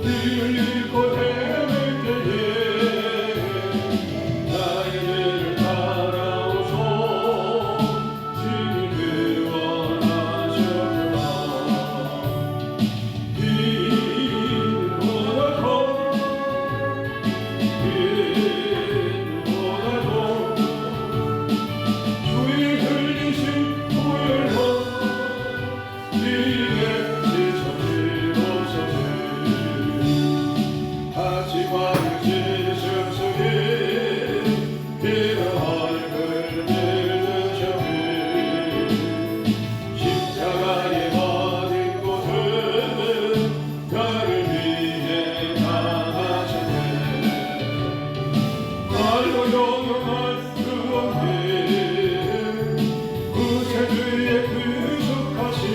잃고 헤맬 때에 나의 죄를 따라오소. 주님 구원하셨구나. 주의 흘리신 보혈로 네게 씻어주옵소서. 하지마 지셨으니 이런 얼굴 들으셨니. 십자가에 받은 곳은 나를 위해 당하셨네. 말로 용용할 수 없네. 구세주의 구속하시네.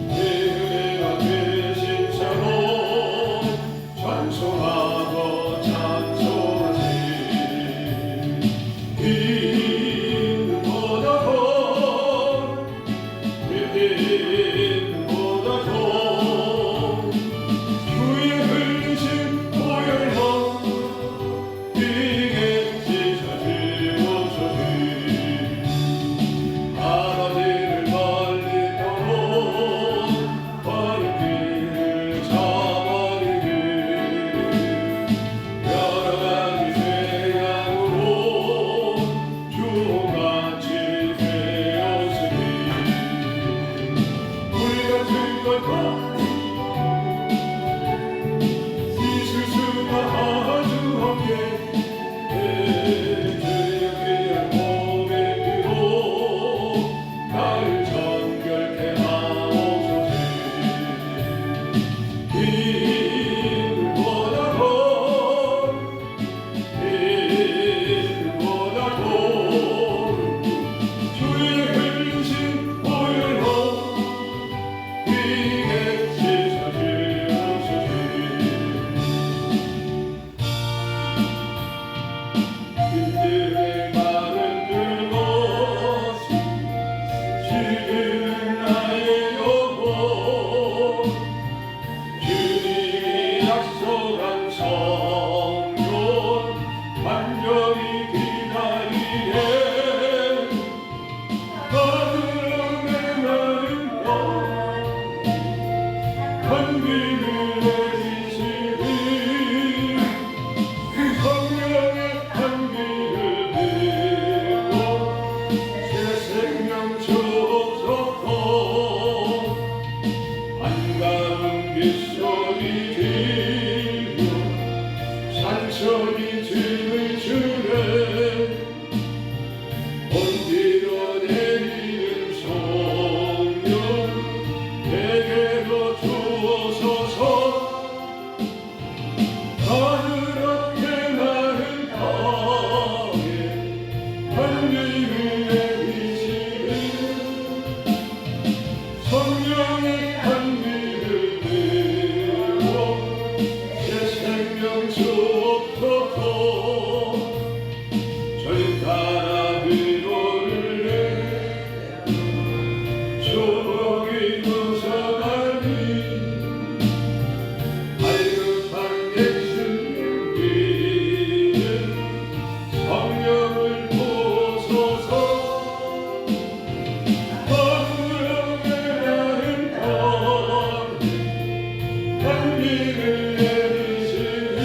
내 은혜가 되신 자로 찬송하고 찬송하시. 믿음보다 더 믿음보다 더 주의 흘리신 보혈로 네게 씻어주옵소서. 아버지를 멀리 떠나 바른 길을 저버리기. 여러 가지 죄악으로 주홍같이 되었으니 불같은 것과 씻을 수가 아주 없게 내 죄의 귀한 몸의 피로 나를 정결케 하옵소서. 빛보다 더 빛보다 더 주의 흘리신 보혈로 네게 씻어주옵소서. 그들의 말은 들것이 지금 나의 영혼. 주님이 약속한 성전 완전히 기다리에 하늘의 마른 것 한비를 내리시니 성령의 한비를 내고 새 생명 주옵소서. 반가운 빗소리 들려 산천이 짐을 주네. 온기로 내리는 성령 내게로 주옵소서. 하늘앞에 마른 땅에 한님을 내리시니 성령의 한비를 내고 새 생명 주옵소서. 저희 따라 위로를 내 조목이 무서가니 발급한 예수님께는 성령을 부어소서. 하늘의 마른 땅에 한비를 내리시니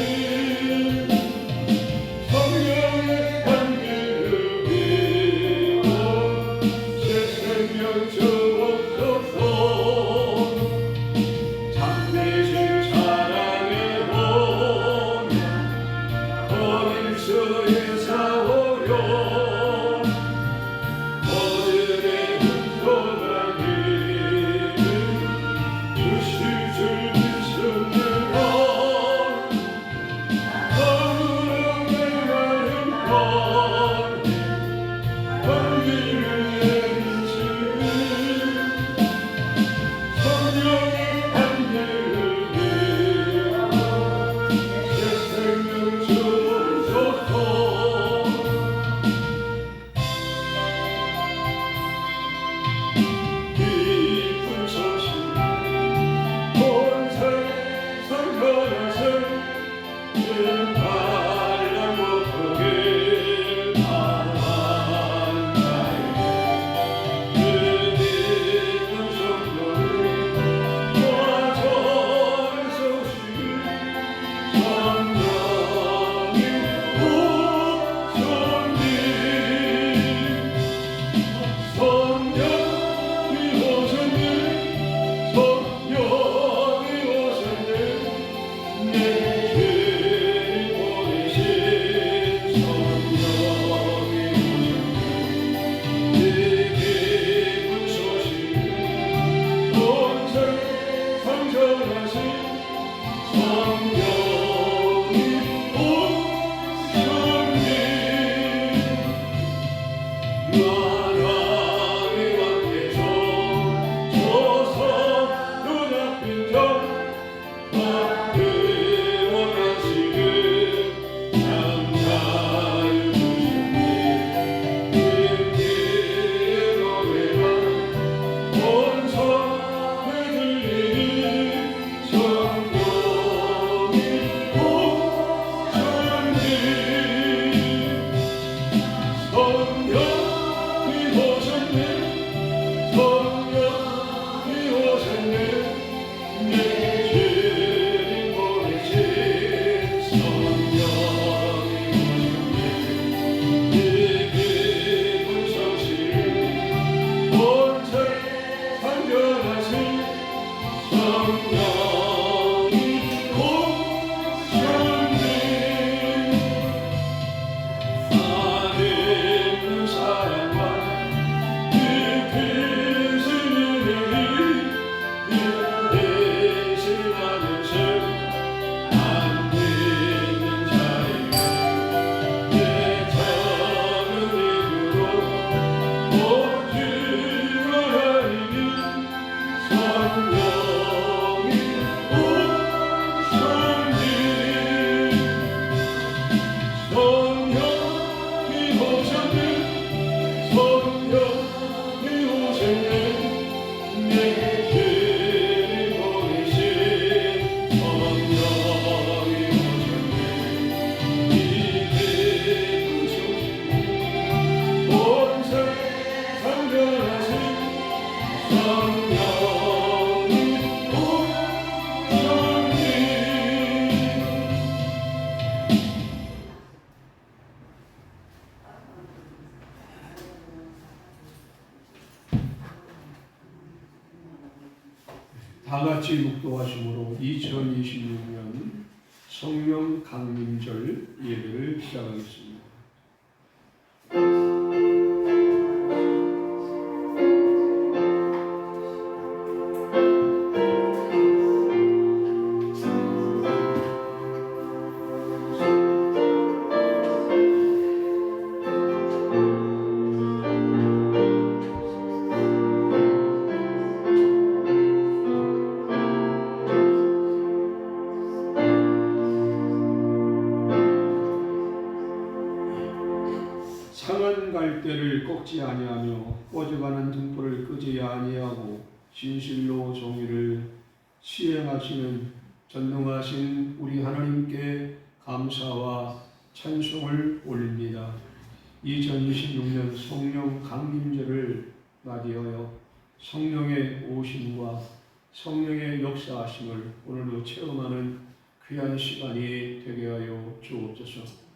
성령의 한비를 내고 새 생명 주옵소서. 참되신 사랑의 보면 어린 수의 사오려 어들의 흠통하기는 주실 줄 믿습니다. 다 같이 묵도하심으로 2026년 성령 강림절 예배를 시작하겠습니다. 상한 갈대를 꺾지 아니하며 꺼져가는 등불을 끄지 아니하고 진실로 정의를 시행하시는 전능하신 우리 하나님께 감사와 찬송을 올립니다. 2026년 성령 강림절을 맞이하여 성령의 오심과 성령의 역사하심을 오늘도 체험하는 귀한 시간이 되게 하여 주옵소서.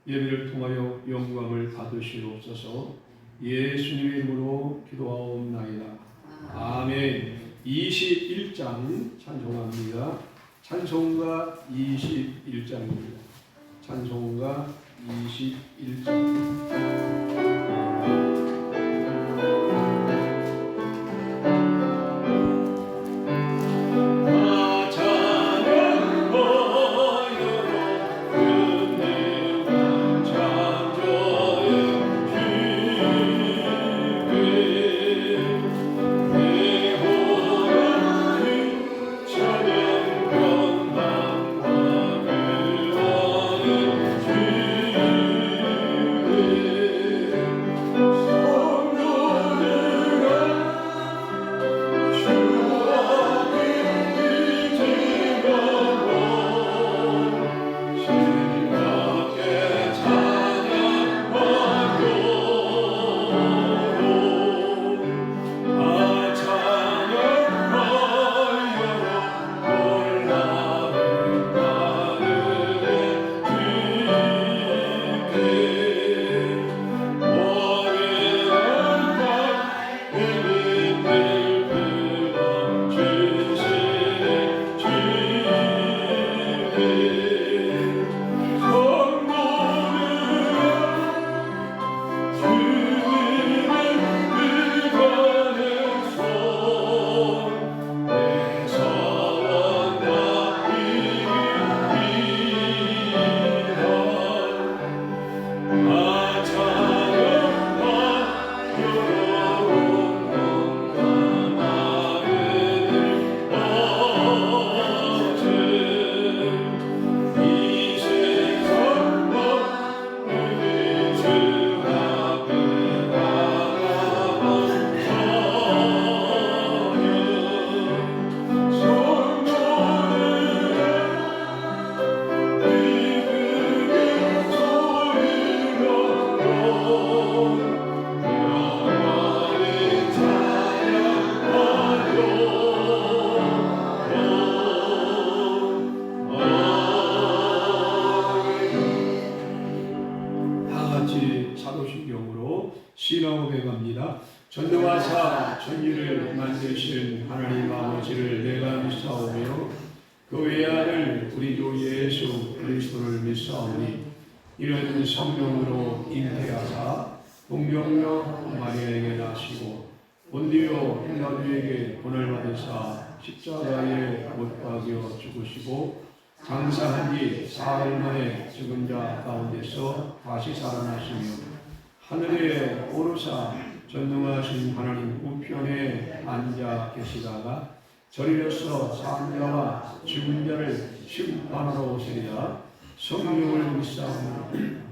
예배를 통하여 영광을 받으시옵소서. 예수님의 이름으로 기도하옵나이다. 아멘. 21장 찬송합니다. 찬송가 21장입니다. 찬송가 21장. 신앙 고백합니다. 전능하사 천지를 만드신 하나님 아버지를 내가 믿사오며 그 외아들 우리 주 예수 그리스도를 믿사오니 이는 성령으로 잉태하사 동정녀 마리아에게 나시고 본디오 빌라도에게 본을 받으사 십자가에 못 박여 죽으시고 장사한 지 사흘 만에 죽은 자 가운데서 다시 살아나시며 하늘에 오르사 전능하신 하나님 우편에 앉아 계시다가 저리로서 산 자와 죽은 자를 심판하러 오시리라. 성령을 믿사오며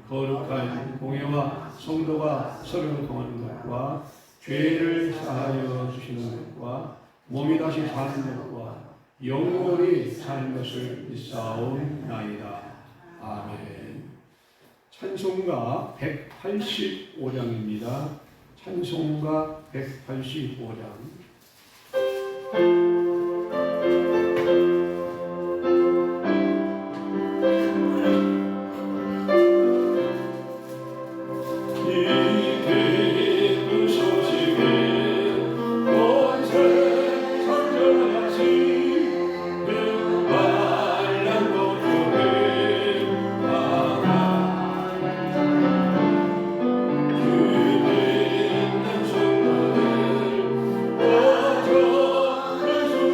거룩한 공예와 성도가 서로 통하는 것과 죄를 사하여 주시는 것과 몸이 다시 사는 것과 영원히 사는 것을 믿사옵나이다. 아멘. 찬송가 185장입니다. 찬송가 185장. 주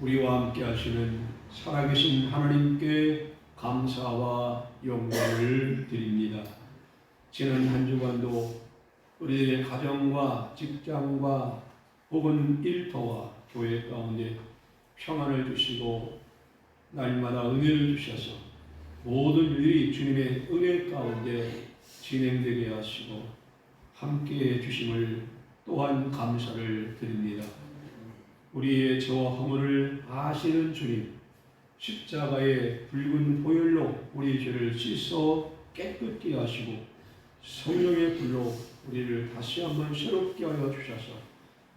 우리와 함께 하시는 살아계신 하나님께 감사와 영광을 드립니다. 지난 한 주간도 우리의 가정과 직장과 혹은 일터와 교회 가운데 평안을 주시고 날마다 은혜를 주셔서 모든 일이 주님의 은혜 가운데 진행되게 하시고 함께해 주심을 또한 감사를 드립니다. 우리의 저와 허물을 아시는 주님, 십자가의 붉은 보혈로 우리 죄를 씻어 깨끗게 하시고 성령의 불로 우리를 다시 한번 새롭게 하여 주셔서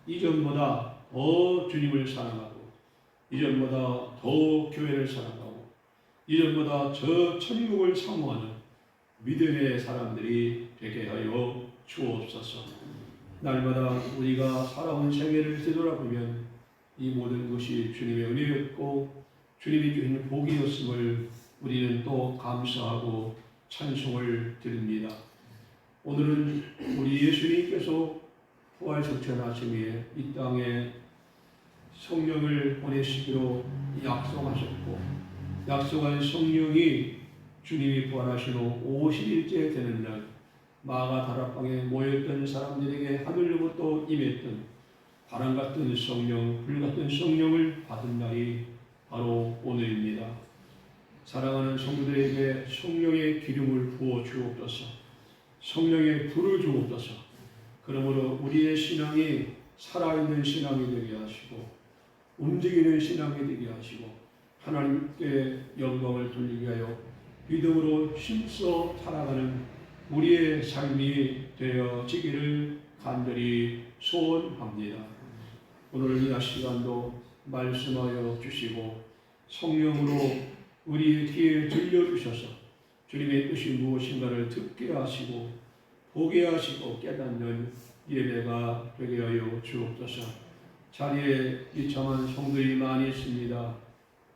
이전보다 더 주님을 사랑하고 이전보다 더 교회를 사랑하고 이전보다 저 천국을 사모하는 믿음의 사람들이 되게 하여 주옵소서. 날마다 우리가 살아온 생애를 되돌아보면 이 모든 것이 주님의 은혜였고 주님이 주신 복이었음을 우리는 또 감사하고 찬송을 드립니다. 오늘은 우리 예수님께서 부활석천하심에 이 땅에 성령을 보내시기로 약속하셨고 약속한 성령이 주님이 부활하신 후 50일째 되는 날 마가 다락방에 모였던 사람들에게 하늘로부터 임했던 바람 같은 성령, 불 같은 성령을 받은 날이 바로 오늘입니다. 사랑하는 성도들에게 성령의 기름을 부어 주옵소서. 성령의 불을 주옵소서. 그러므로 우리의 신앙이 살아있는 신앙이 되게 하시고 움직이는 신앙이 되게 하시고 하나님께 영광을 돌리게 하여 믿음으로 힘써 살아가는 우리의 삶이 되어지기를 간절히 소원합니다. 오늘 이 시간도 말씀하여 주시고 성령으로 우리의 귀에 들려주셔서 주님의 뜻이 무엇인가를 듣게 하시고 보게 하시고 깨닫는 예배가 되게 하여 주옵소서. 자리에 이참한 성들이 많이 있습니다.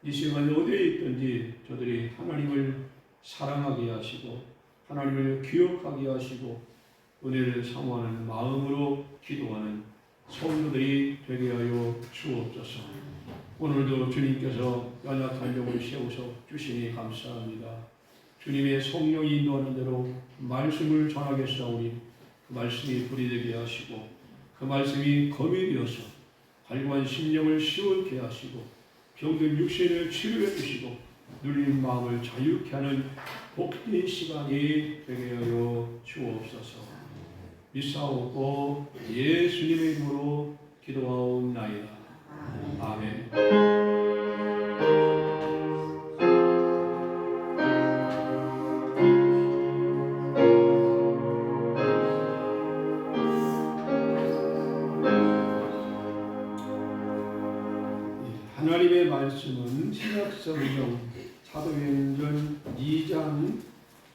이 시간 어디에 있든지 저들이 하나님을 사랑하게 하시고 하나님을 기억하게 하시고 은혜를 사모하는 마음으로 기도하는 성도들이 되게 하여 주옵소서. 오늘도 주님께서 연약한 영을 세우서 주시니 감사합니다. 주님의 성령이 인도하는 대로 말씀을 전하겠사오니 그 말씀이 불이 되게 하시고 그 말씀이 검이 되어서 발관 심령을 시원케 하시고 병든 육신을 치료해 주시고 눌린 마음을 자유케 하는 복된 시간이 되게 하여 주옵소서. 믿사오고 예수님의 이름으로 기도하옵나이다. 아멘. 하나님의 말씀은 신약성경 사도행전 2장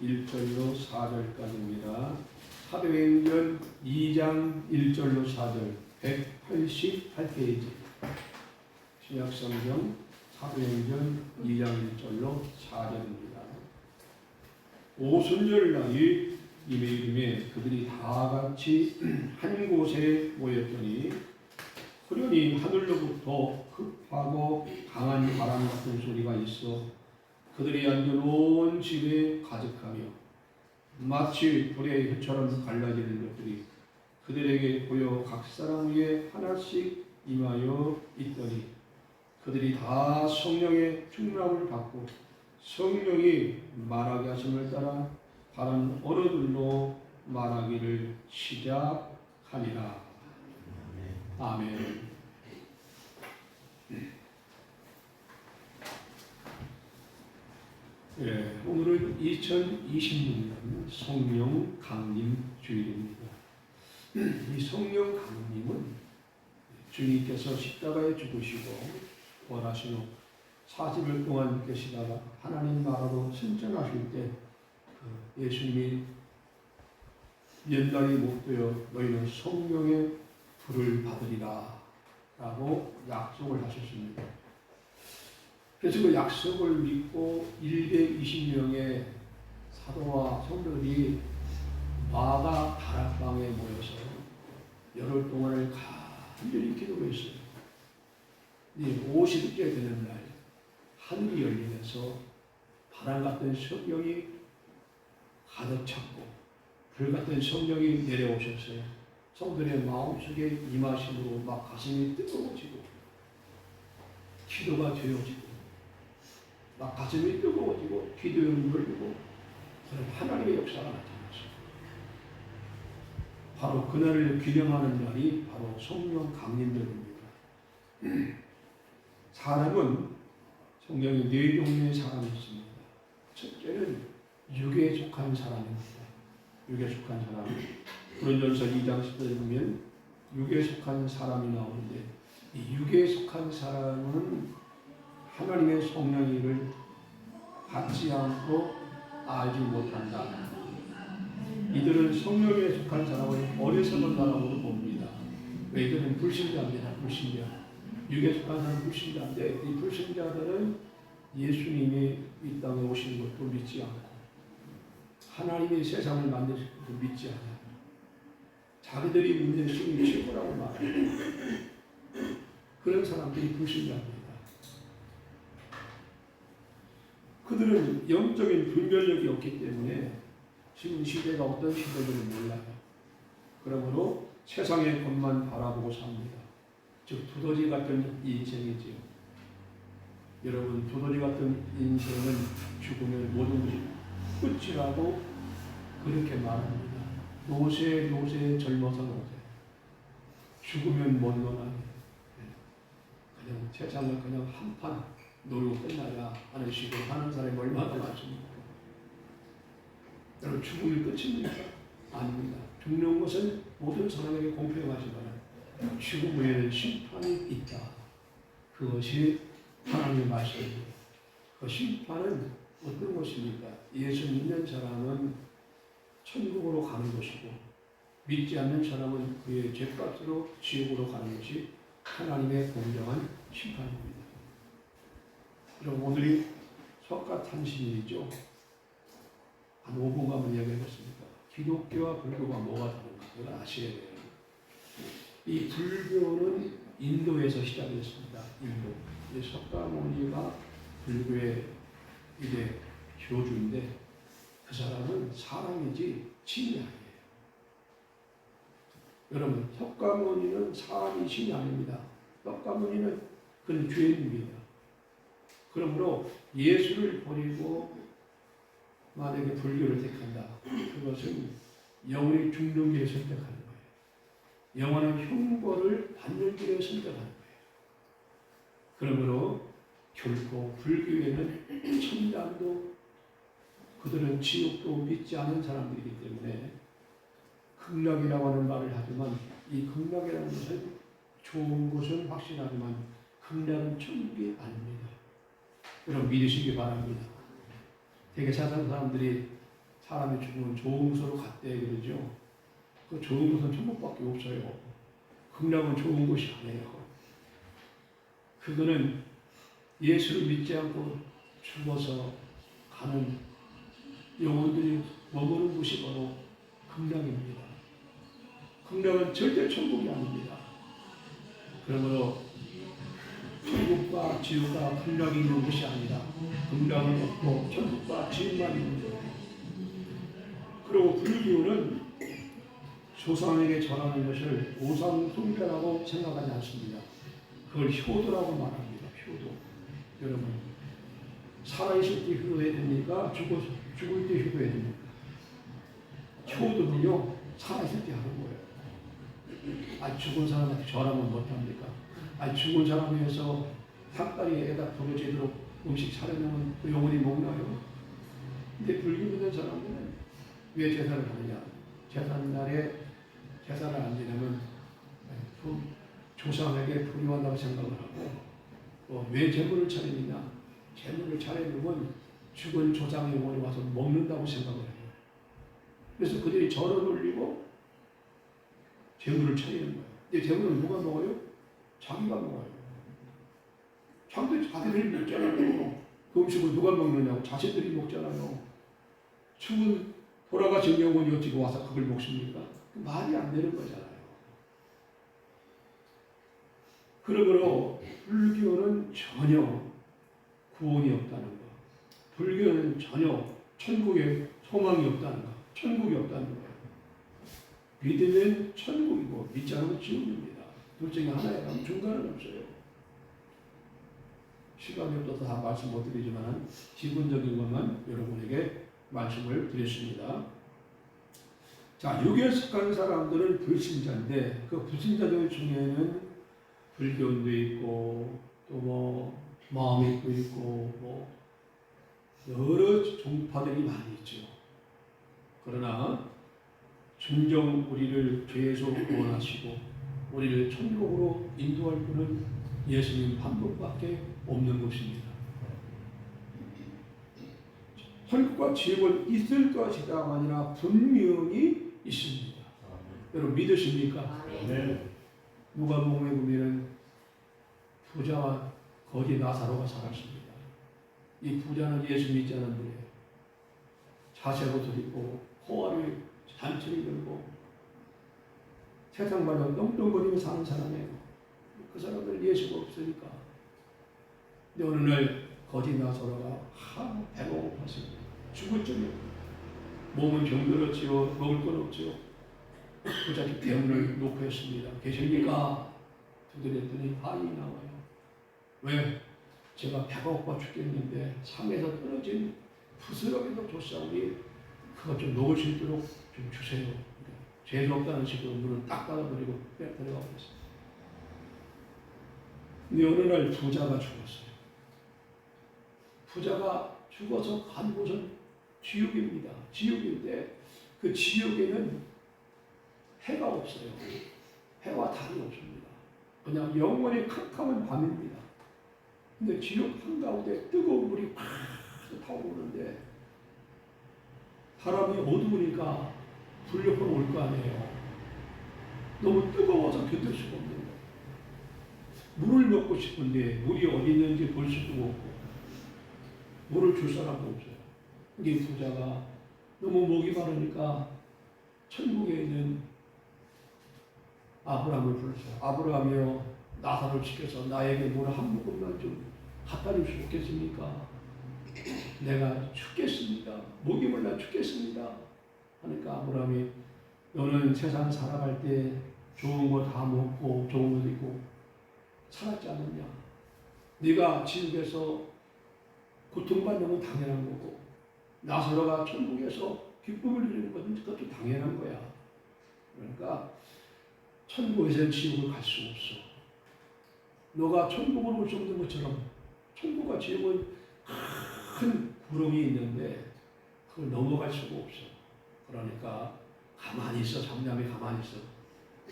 1절로 4절까지입니다. 사도행전 2장 1절로 4절 188페이지 신약성경 사도행전 2장 1절로 4절입니다. 오순절날이 이메일임에 그들이 다 같이 한 곳에 모였더니 그러니 하늘로부터 급하고 강한 바람 같은 소리가 있어 그들이 앉은 온 집에 가득하며 마치 불의 혀처럼 갈라지는 것들이 그들에게 보여 각 사람 위에 하나씩 임하여 있더니 그들이 다 성령의 충만함을 받고 성령이 말하게 하심을 따라 다른 언어들로 말하기를 시작하니라. 아멘. 예, 오늘은 2026년 성령 강림 주일입니다. 이 성령 강림은 주님께서 십자가에 죽으시고 부활하신 후 40일 동안 계시다가 하나님 나라로 승천하실 때 예수님이 연단이 못 되어 너희는 성령의 불을 받으리라 라고 약속을 하셨습니다. 그래서 그 약속을 믿고 120명의 사도와 성도들이 마가 다락방에 모여서 열흘 동안을 간절히 기도했어요. 이 50째 되는 날 하늘이 열리면서 바람 같은 성령이 가득 찼고 불 같은 성령이 내려오셨어요. 성도의 마음속에 임하심으로 막 가슴이 뜨거워지고 기도가 되어지고 막 가슴이 뜨거워지고 기도의 열리고 그런 하나님의 역사가 나타났어요. 바로 그날을 기념하는 날이 바로 성령 강림절입니다. 사람은 성경에 네 종류의 사람이 있습니다. 첫째는 육에 속한 사람입니다. 육에 속한 사람. 고린도전서 2장 10절에 보면 육에 속한 사람이 나오는데 이 육에 속한 사람은 하나님의 성령을 받지 않고 알지 못한다. 이들은 성령에 속한 사람을 어리석은 사람으로 봅니다. 왜 이들은 불신자입니다. 불신자. 육에 속한 사람은 불신자인데 이 불신자들은 예수님이 이 땅에 오신 것도 믿지 않고 하나님이 세상을 만드신 것도 믿지 않아요. 자기들이 믿는 신이 최고라고 말해요. 그런 사람들이 불신자입니다. 그들은 영적인 분별력이 없기 때문에 지금 시대가 어떤 시대인지 몰라요. 그러므로 세상의 것만 바라보고 삽니다. 즉 두더지 같은 인생이지요. 여러분 두더지 같은 인생은 죽으면 모든 것이 끝이라고 그렇게 말합니다. 노세 젊어서 노세. 죽으면 못 논하네. 그냥 세상을 그냥 한판 놀고 끝나야 하는 식으로 하는 사람이 얼마나 많습니까? 여러분 죽음이 끝입니까? 아닙니다. 죽는 것은 모든 사람에게 공평하지만 죽음 후에는 심판이 있다. 그것이 하나님의 말씀입니다. 그 심판은 어떤 것입니까? 예수 믿는 사람은 천국으로 가는 것이고 믿지 않는 사람은 그의 죄값으로 지옥으로 가는 것이 하나님의 공정한 심판입니다. 그럼 오늘이 석가탄신일이죠. 한 5분간 한번 이야기해봤습니다. 기독교와 불교가 뭐가 다른가 그걸 아셔야 돼요. 이 불교는 인도에서 시작했습니다. 인도. 석가모니가 불교의 이제 교주인데 그 사람은 사람이지 신이 아니에요. 여러분 석가모니는 사람이 신이 아닙니다. 석가모니는 그는 죄인입니다. 그러므로 예수를 버리고 만약에 불교를 택한다. 그것은 영원히 죽는 길을 선택하는 거예요. 영원한 형벌을 받는 길을 선택하는 거예요. 그러므로 결코 불교에는 천당도 그들은 지옥도 믿지 않는 사람들이기 때문에 극락이라고 하는 말을 하지만 이 극락이라는 것은 좋은 것은 확실하지만 극락은 천국이 아닙니다. 여러분 믿으시기 바랍니다. 되게 세상 사람들이 사람이 죽으면 좋은 곳으로 갔대 그러죠. 그 좋은 곳은 천국밖에 없어요. 극락은 좋은 곳이 아니에요. 그거는 예수를 믿지 않고 죽어서 가는 영혼들이 머무는 곳이 바로 극락입니다. 극락은 절대 천국이 아닙니다. 그러므로 천국과 지옥과 극락이 있는 것이 아니라 극락은 없고 천국과 지옥만 있는 거예요. 그리고 불교는 조상에게 절하는 것을 오상 숭배라고 생각하지 않습니다. 그걸 효도라고 말합니다. 효도. 여러분 살아있을 때 효도해야 됩니까? 죽을 때 효도해야 됩니까? 효도는요 살아있을 때 하는 거예요. 죽은 사람한테 절하면 못합니까? 죽은 사람에 의해서 닭다리에다 불을 제대로 음식 차려놓으면 그 영혼이 먹나요? 근데 불교 믿는 사람들은 왜 제사를 하느냐? 제사날에 제사를 안 지내면 조상에게 불효한다고 생각을 하고 왜 제물을 차리느냐? 제물을 차려놓으면 죽은 조상의 영혼이 와서 먹는다고 생각을 해요. 그래서 그들이 절을 올리고 제물을 차리는 거예요. 근데 제물은 누가 먹어요? 자기가 먹어요. 자기들이 먹잖아요. 그 음식을 누가 먹느냐고 자신들이 먹잖아요. 죽은 돌아가신 영혼이 어찌 와서 그걸 먹습니까? 말이 안 되는 거잖아요. 그러므로 불교는 전혀 구원이 없다는 것. 불교는 전혀 천국에 소망이 없다는 것. 천국이 없다는 것. 믿으면 천국이고 믿지 않으면 지옥입니다. 둘 중에 하나에 중간은 없어요. 시간이 없어서 다 말씀 못 드리지만 기본적인 것만 여러분에게 말씀을 드렸습니다. 자, 육에 속한 사람들은 불신자인데 그 불신자들 중에는 불교인도 있고 또 뭐 마음이 있고 뭐 여러 종파들이 많이 있죠. 그러나 진정 우리를 죄에서 구원하시고 우리를 천국으로 인도할 분은 예수님 한 분밖에 없는 것입니다. 천국과 지옥은 있을 것이다가 아니라 분명히 있습니다. 여러분 믿으십니까? 네. 누가복음에 보면은 부자와 거지 나사로가 살았습니다. 이 부자는 예수 믿지 않은 분이에요. 자세옷을 입고 호화를 잔치를 들고 세상마다 떵떵거리며 사는 사람이에요. 그 사람들 예수가 없으니까. 근데 어느 날 거지 나사로가 배가 고팠습니다. 죽을 적에 몸은 병들었지요. 먹을 건 없지요. 부자께 대문을 놓고 했습니다. 계십니까? 두드렸더니 아이 나와요. 왜? 제가 배가 고파 죽겠는데 상에서 떨어진 부스러기도 줬사오니 그것 좀 먹을 수 있도록 좀 주세요. 죄도 없다는 식으로 문을 딱 닫아버리고 들어가 버렸어요. 근데 어느 날 부자가 죽었어요. 부자가 죽어서 간 곳은 지옥입니다. 지옥인데 그 지옥에는 해가 없어요. 해와 달이 없습니다. 그냥 영원히 캄캄한 밤입니다. 근데 지옥 한가운데 뜨거운 물이 팍 타오르는데 바람이 어두우니까 불력으로 올 거 아니에요. 너무 뜨거워서 견딜 수가 없는 거예요. 물을 먹고 싶은데 물이 어디 있는지 볼 수도 없고 물을 줄 사람도 없어요. 이게 부자가 너무 목이 마르니까 천국에 있는 아브라함을 불렀어요. 아브라함이여 나사로를 시켜서 나에게 물 한 모금만 좀 갖다 줄 수 없겠습니까? 내가 죽겠습니다. 목이 말라 죽겠습니다. 하니까 아브라함이 너는 세상 살아갈 때 좋은 거 다 먹고 좋은 거 입고 살았지 않느냐? 네가 지옥에서 고통받는 건 당연한 거고 나사로가 천국에서 기쁨을 누리는 것은 그것도 당연한 거야. 그러니까 천국에서 지옥을 갈 수 없어. 너가 천국을 올 수 없는 것처럼 천국과 지옥은 큰 구름이 있는데 그걸 넘어갈 수가 없어. 그러니까 가만히 있어. 장남이 가만히 있어.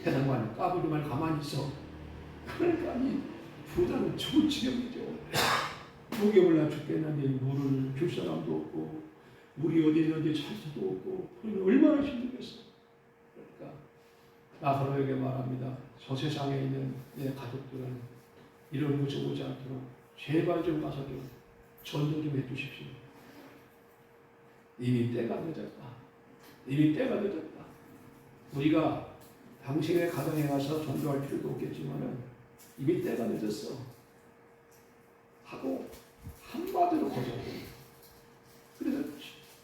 해당만 까불기만 가만히 있어. 그러니까 이 부자는 죽을 지경이죠. 목에 올라 죽겠는데 물을 줄 사람도 없고 물이 어디 있는지 찰 수도 없고 그러면 얼마나 힘들겠어. 그러니까 나사로에게 말합니다. 저 세상에 있는 내 가족들은 이런 곳에 오지 않도록 제발 좀 가서 좀 전도 좀 해주십시오. 이미 때가 늦었다. 이미 때가 늦었다. 우리가 당신의 가정에 가서 전도할 필요도 없겠지만은 이미 때가 늦었어. 하고 한마디로 거절해. 그래서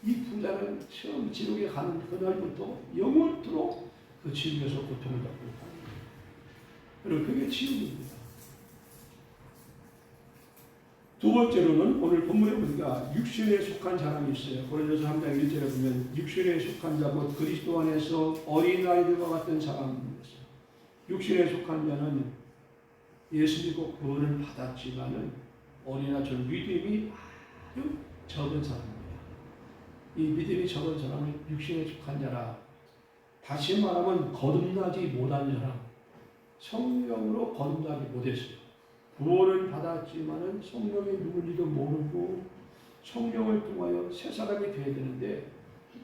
이 부자는 처음 지옥에 가는 그날부터 영원토록 그 지옥에서 고통을 받고 있다. 여러분 그게 지옥입니다. 두 번째로는 오늘 본문에 보니까 육신에 속한 사람이 있어요. 고린도서 3장 1절에 보면 육신에 속한 자 곧 그리스도 안에서 어린아이들과 같은 사람입니다. 육신에 속한 자는 예수 믿고 구원을 받았지만은 어린아이처럼 믿음이 아주 적은 사람입니다. 이 믿음이 적은 사람은 육신에 속한 자라. 다시 말하면 거듭나지 못한 사람. 성령으로 거듭나지 못했어요. 구원을 받았지만은 성령이 누군지도 모르고 성령을 통하여 새 사람이 되어야 되는데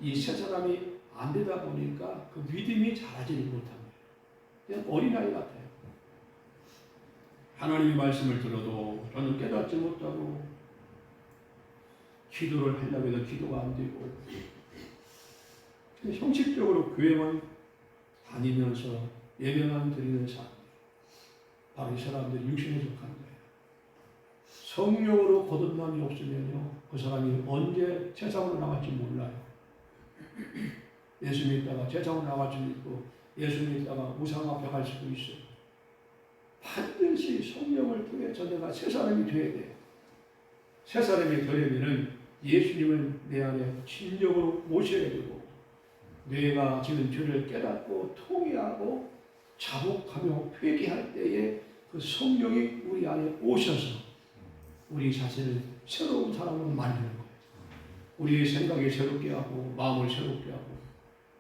이 새 사람이 안 되다 보니까 그 믿음이 자라지를 못한 거예요. 그냥 어린아이 같아요. 하나님의 말씀을 들어도 저는 깨닫지 못하고 기도를 하려고 해도 기도가 안 되고 형식적으로 교회만 다니면서 예배만 드리는 사람. 바로 이 사람들이 육신에 속한 거예요. 성령으로 거듭남이 없으면요, 그 사람이 언제 세상으로 나갈지 몰라요. 예수 믿다가 세상으로 나갈 수도 있고, 예수 믿다가 우상 앞에 갈 수도 있어요. 반드시 성령을 통해서 내가 새 사람이 되어야 돼요. 새 사람이 되려면은 예수님을 내 안에 진정으로 모셔야 되고, 내가 지금 죄를 깨닫고 통회하고 자복하며 회개할 때에 그 성령이 우리 안에 오셔서 우리 자신을 새로운 사람으로 만드는 거예요. 우리의 생각이 새롭게 하고 마음을 새롭게 하고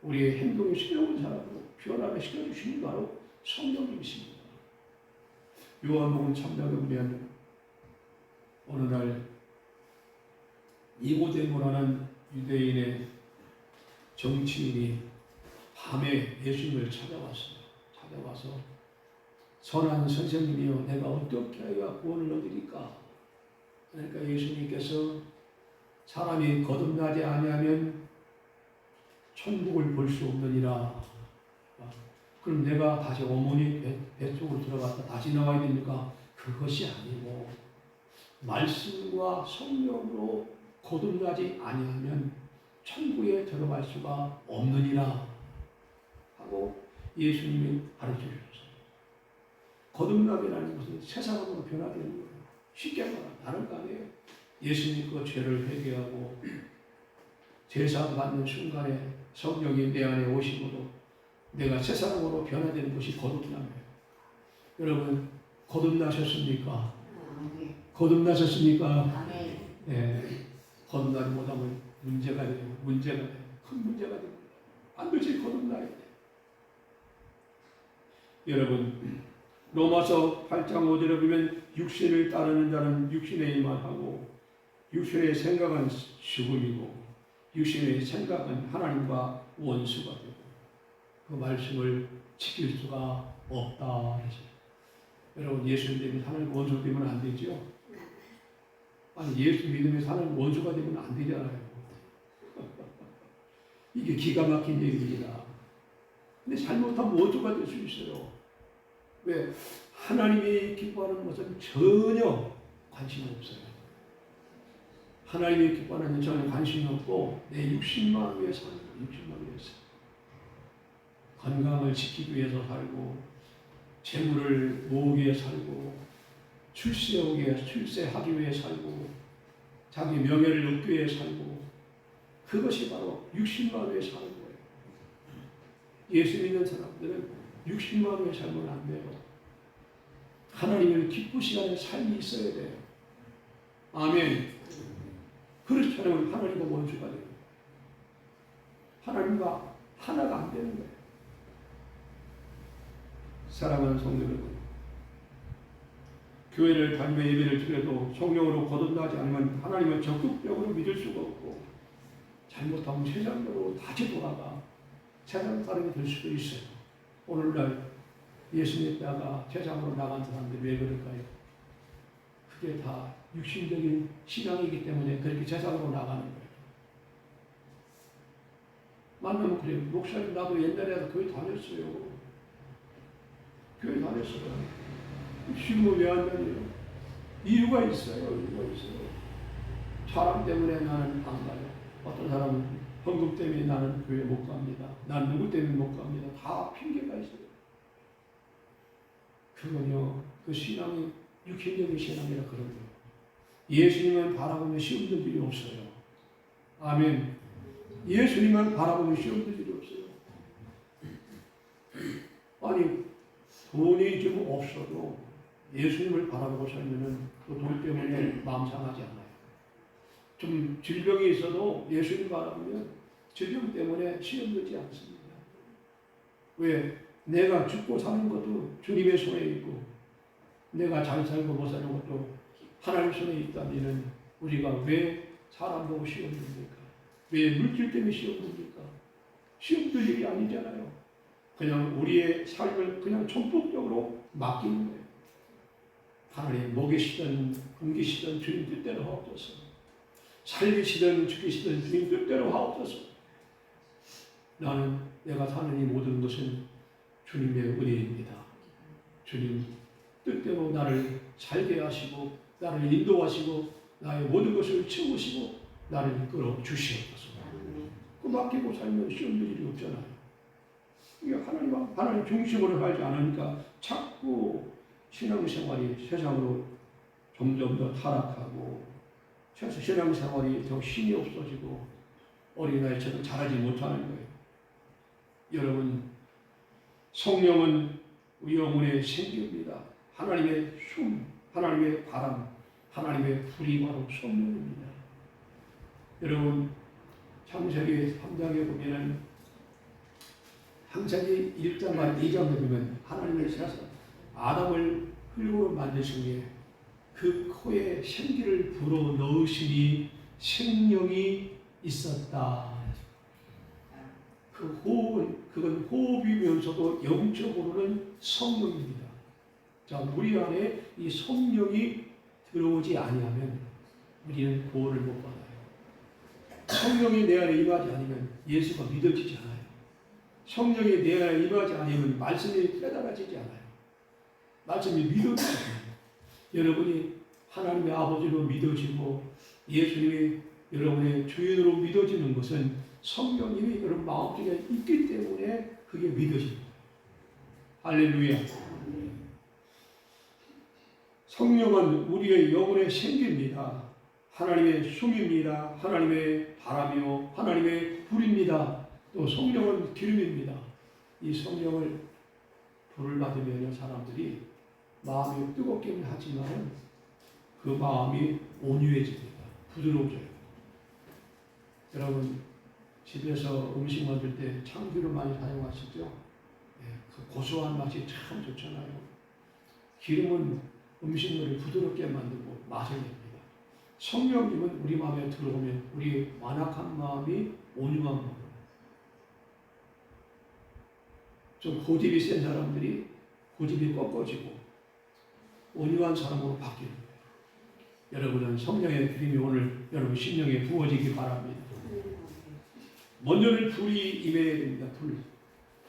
우리의 행동이 새로운 사람으로 변화를 시켜주시는 바로 성령님이십니다. 요한복음 3장에 보면 어느 날 니고데모라는 유대인의 정치인이 밤에 예수님을 찾아와서 선한 선생님이여 내가 어떻게 해야 구원을 얻으리까? 그러니까 예수님께서 사람이 거듭나지 아니하면 천국을 볼 수 없느니라. 그럼 내가 다시 어머니 배 쪽으로 들어갔다 다시 나와야 됩니까? 그것이 아니고 말씀과 성령으로 거듭나지 아니하면 천국에 들어갈 수가 없느니라 하고 예수님이 가르쳐 주셨어요. 거듭남이라는 것은 새 사람으로 변화되는 거예요. 쉽게 말하면 다른 거 아니에요. 예수님 그 죄를 회개하고 제사 받는 순간에 성령이 내 안에 오심으로 내가 새 사람으로 변화되는 것이 거듭남이에요. 여러분 거듭나셨습니까? 거듭나셨습니까? 네. 거듭나지 못하면 문제가 돼요. 큰 문제가 됩니다. 반드시 거듭나야 돼요. 여러분 로마서 8장 5절에 보면 육신을 따르는 자는 육신의 일만 하고 육신의 생각은 죽음이고 육신의 생각은 하나님과 원수가 되고 그 말씀을 지킬 수가 없다 했어요. 여러분 예수 믿으면 하나님 원수 되면 안 되죠? 아니 예수 믿으면서 하나님 원수가 되면 안 되잖아요. 이게 기가 막힌 얘기입니다. 근데 잘못하면 원수가 될 수 있어요. 왜? 하나님이 기뻐하는 것은 전혀 관심이 없어요. 하나님이 기뻐하는 것은 전혀 관심이 없고 내 육신만 위해 사는 거예요. 육신만 위해서. 건강을 지키기 위해서 살고 재물을 모으기 위해 살고 출세하기 위해 살고 자기 명예를 얻기 위해 살고 그것이 바로 육신만 위해 사는 거예요. 예수 믿는 사람들은 육신만 위해 살면 안 돼요. 하나님을 기쁘시게 하는 삶이 있어야 돼요. 아멘. 그렇지 않으면 하나님과 원수가 돼요. 하나님과 하나가 안 되는 거예요. 사랑하는 성도 여러분, 교회를 다니며 예배를 드려도 성령으로 거듭나지 않으면 하나님을 적극적으로 믿을 수가 없고 잘못하면 세상으로 다시 돌아가 세상 사람이 될 수도 있어요. 오늘날 예수 믿다가 세상으로 나간 사람들이 왜 그럴까요? 그게 다 육신적인 신앙이기 때문에 그렇게 세상으로 나가는 거예요. 만나면 그래요. 목사님 나도 옛날에 교회 다녔어요. 교회 다녔어요. 지금은 왜 안 다녀요? 이유가 있어요. 사람 때문에 나는 안 가요. 어떤 사람은 헌금 때문에 나는 교회 못 갑니다. 난 누구 때문에 못 갑니다. 다 핑계가 있어요. 그건요, 그 신앙이 육신적인 신앙이라 그런 거예요. 예수님을 바라보면 시험 들 일이 없어요. 아멘. 예수님만 바라보면 시험 들 일이 없어요. 아니, 돈이 좀 없어도 예수님을 바라보고 살면은 그 돈 때문에 마음 상하지 않아요. 좀 질병이 있어도 예수님 바라보면 질병 때문에 시험 들지 않습니다. 왜? 내가 죽고 사는 것도 주님의 손에 있고 내가 잘 살고 못 사는 것도 하나님 손에 있다면 우리가 왜 사람 보고 시험 듭니까? 왜 물질 때문에 시험 듭니까? 시험 들 일이 아니잖아요. 그냥 우리의 삶을 그냥 전폭적으로 맡기는 거예요. 하나님 먹이시든 금기시든 주님 뜻대로 하옵소서. 살리시든 죽이시든 주님 뜻대로 하옵소서. 나는 내가 사는 이 모든 것은 주님의 은혜입니다. 주님 뜻대로 나를 살게 하시고 나를 인도하시고 나의 모든 것을 채우시고 나를 이끌어 주시옵소서. 그 맡기고 살면 쉬운 일이 없잖아요. 이게 하나님 중심으로 살지 않으니까 자꾸 신앙생활이 세상으로 점점 더 타락하고 신앙생활이 더 힘이 없어지고 어린아이처럼 자라지 못하는 거예요. 여러분, 성령은 우리 영혼에 생깁니다. 하나님의 숨, 하나님의 바람, 하나님의 불이 바로 성령입니다. 여러분, 창세기 3장에 보면은 창세기 1장과 2장에 보면 하나님께서 아담을 흙으로 만드신 게 그 코에 생기를 불어 넣으시니 생명이 있었다. 그 호흡은 그건 호흡이면서도 영적으로는 성령입니다. 자, 우리 안에 이 성령이 들어오지 아니하면 우리는 구원을 못 받아요. 성령이 내 안에 임하지 않으면 예수가 믿어지지 않아요. 성령이 내 안에 임하지 않으면 말씀이 깨달아지지 않아요. 말씀이 믿어지지 않아요. 여러분이 하나님의 아버지로 믿어지고 예수님이 여러분의 주인으로 믿어지는 것은 성령님이 여러분 마음속에 있기 때문에 그게 믿어집니다. 할렐루야. 성령은 우리의 영혼에 생깁니다. 하나님의 숨입니다. 하나님의 바람이요 하나님의 불입니다. 또 성령은 기름입니다. 이 성령을 불을 받으면 사람들이 마음이 뜨겁긴 하지만 그 마음이 온유해집니다. 부드러워져요. 여러분 집에서 음식 만들 때 참기름 많이 사용하시죠? 네, 그 고소한 맛이 참 좋잖아요. 기름은 음식물을 부드럽게 만들고 맛을 냅니다. 성령님은 우리 마음에 들어오면 우리 완악한 마음이 온유한 마음. 좀 고집이 센 사람들이 고집이 꺾어지고 온유한 사람으로 바뀌는 거예요. 여러분은 성령의 기름이 오늘 여러분 심령에 부어지기 바랍니다. 먼저는 불이 임해야 됩니다.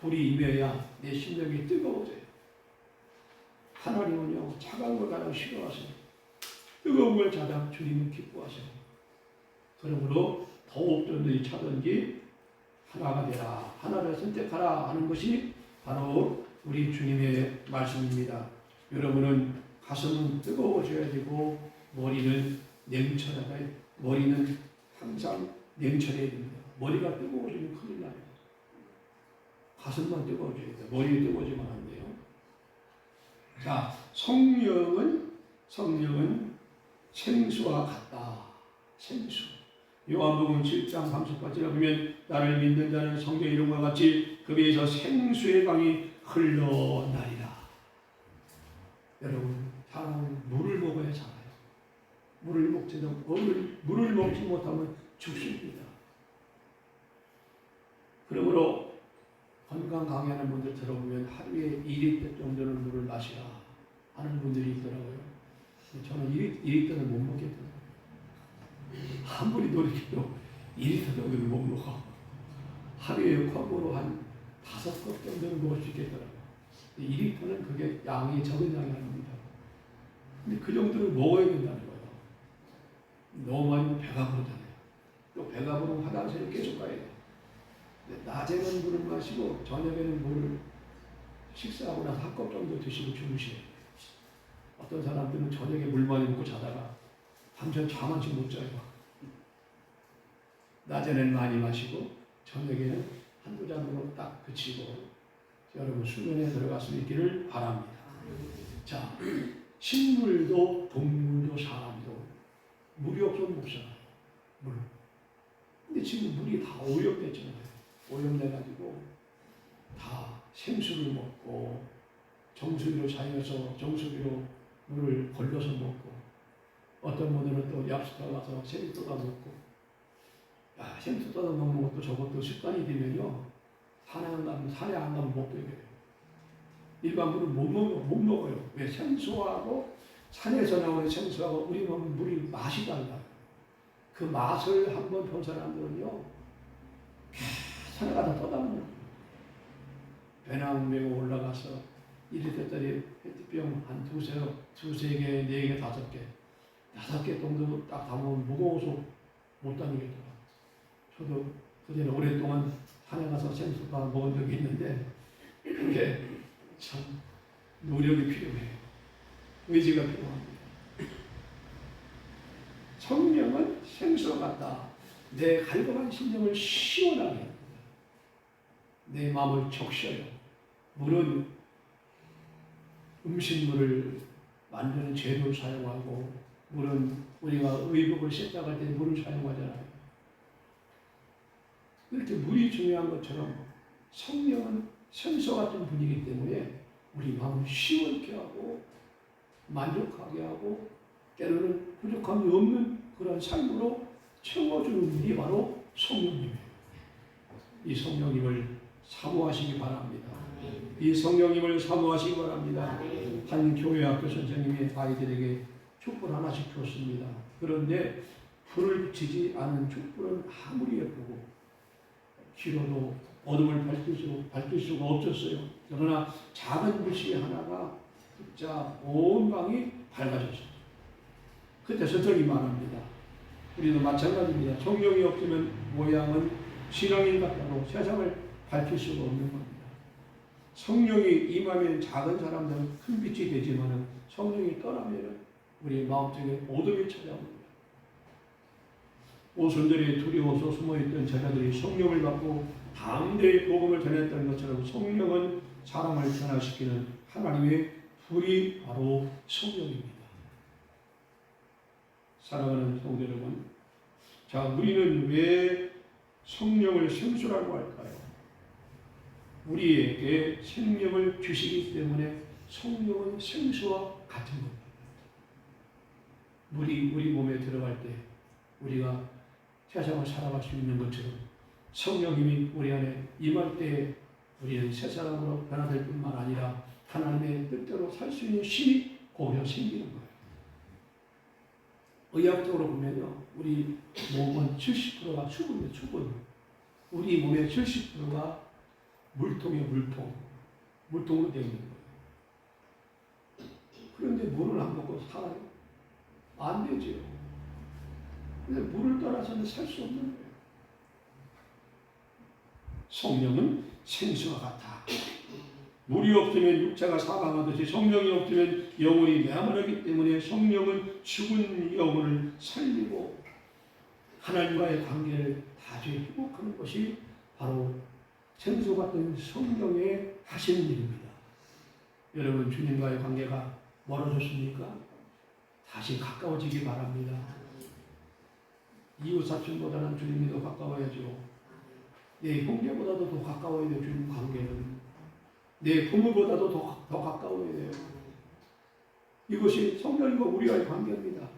불이 임해야 내 심령이 뜨거워져요. 하나님은요 차가운 걸 가장 싫어하세요. 뜨거운 걸 가장 주님은 기뻐하세요. 그러므로 더욱든지 차든지 하나가 되라, 하나를 선택하라 하는 것이 바로 우리 주님의 말씀입니다. 여러분은 가슴은 뜨거워져야 되고 머리는 냉철해야 돼요. 머리는 항상 냉철해야 됩니다. 머리가 뜨거워지면 큰일 나요. 가슴만 뜨거워져야 돼요. 머리는 뜨거워지면 안 돼요. 자, 성령은 생수와 같다. 생수. 요한복음 7장 30절에 보면 나를 믿는 자는 성경 이름과 같이 그 배에서 생수의 강이 흘러나리라. 여러분, 사람은 물을 먹어야 살아요. 물을 먹지 못하면 죽습니다. 그러므로 건강 강의하는 분들 들어보면 하루에 2리터 정도는 물을 마시라 하는 분들이 있더라고요. 저는 2리터는 못 먹겠더라고요. 아무리 노력해도 2리터 정도는 못 먹어. 하루에 컵으로 한 5컵 정도는 먹을 수 있겠더라고요. 2리터는 그게 양이 적은 양이 아닙니다. 근데 그 정도는 먹어야 된다는 거예요. 너무 많이 먹으면 배가 부르잖아요. 또 배가 부르면 화장실을 계속 가야 돼요. 낮에는 물을 마시고 저녁에는 물을 식사하고 나서 한 컵 정도 드시고 주무셔야 돼요. 어떤 사람들은 저녁에 물 많이 먹고 자다가 밤새 잠 한숨 못 자요. 낮에는 많이 마시고 저녁에는 한두 잔으로 딱 그치고 여러분 수면에 들어갈 수 있기를 바랍니다. 자, 식물도 동물도 사람도 물이 없으면 못 살아요. 물. 근데 지금 물이 다 오염됐잖아요. 오염돼가지고 다 생수를 먹고 정수기로 사용해서 정수기로 물을 걸러서 먹고 어떤 분들은 또 약수터 가서 생수 떠다 먹고 생수 떠다 먹는 것도 저것도 습관이 되면요 산에 안 가면 못 되게 돼요. 일반 물은 못 먹어요. 왜? 생수하고 산에서 나오는 생수하고 우리 먹는 물이 맛이 달라요. 그 맛을 한번 본 사람들은요 산에 가서 떠다 먹는 거예요. 배낭 메고 올라가서 이리저리 페트병 한 두세 개, 네 개, 다섯 개, 5개 정도 딱 담으면 무거워서 못 다니겠더라. 저도 그전에 오랫동안 산에 가서 생수가 먹은 적이 있는데 그게 참 노력이 필요해요. 의지가 필요합니다. 성령은 생수와 같다. 내 갈급한 심령을 시원하게 합니다. 내 마음을 적셔요. 물은 음식물을 만드는 재료를 사용하고, 물은 우리가 의복을 세탁할 때 물을 사용하잖아요. 이렇게 물이 중요한 것처럼 성령은 생수 같은 분이기 때문에 우리 마음을 시원케 하고 만족하게 하고 때로는 부족함이 없는 그런 삶으로 채워주는 분이 바로 성령님이에요. 이 성령님을 사모하시기 바랍니다. 이 성령님을 사모하시기 바랍니다. 한 교회학교 선생님이 아이들에게 촛불 하나씩 줬습니다. 그런데 불을 붙이지 않은 촛불은 아무리 예쁘고 길어도 어둠을 밝힐 수가 없었어요. 그러나 작은 불씨 하나가 진짜 온 방이 밝아졌어요. 그때 선생님이 말합니다. 우리도 마찬가지입니다. 성령이 없으면 모양은 신앙인 같다고 세상을 밝힐 수가 없는 겁니다. 성령이 임하면 작은 사람들은 큰 빛이 되지만 성령이 떠나면 우리 마음속에 어둠이 찾아옵니다. 오순절에 두려워서 숨어있던 제자들이 성령을 받고 담대히 복음을 전했던 것처럼 성령은 사람을 변화시키는 하나님의 불이 바로 성령입니다. 사랑하는 성도 여러분, 자, 우리는 왜 성령을 생수라고 할까요? 우리에게 생명을 주시기 때문에 성령은 생수와 같은 겁니다. 물이 우리 몸에 들어갈 때 우리가 세상을 살아갈 수 있는 것처럼 성령님이 우리 안에 임할 때 우리는 새 사람으로 변화될 뿐만 아니라 하나님의 뜻대로 살 수 있는 힘이 거기서 생기는 거예요. 의학적으로 보면요, 우리 몸은 70%가 수분이에요. 수분. 우리 몸의 70%가 물통이에요. 물통으로 되어 있는 거예요. 그런데 물을 안 먹고 살아요? 안 되죠. 근데 물을 떠나서는 살 수 없는 거예요. 성령은 생수와 같아. 물이 없으면 육체가 사망하듯이 성령이 없으면 영혼이 메마르기 때문에 성령은 죽은 영혼을 살리고 하나님과의 관계를 다시 회복하는 것이 바로 생수 같은 성령의 하시는 일입니다. 여러분, 주님과의 관계가 멀어졌습니까? 다시 가까워지기 바랍니다. 이웃사촌보다는 주님이 더 가까워야죠. 내 형제보다도 더 가까워야 돼요. 주님 관계는. 내 부모보다도 더 가까워야 돼요. 이것이 성령과 우리와의 관계입니다.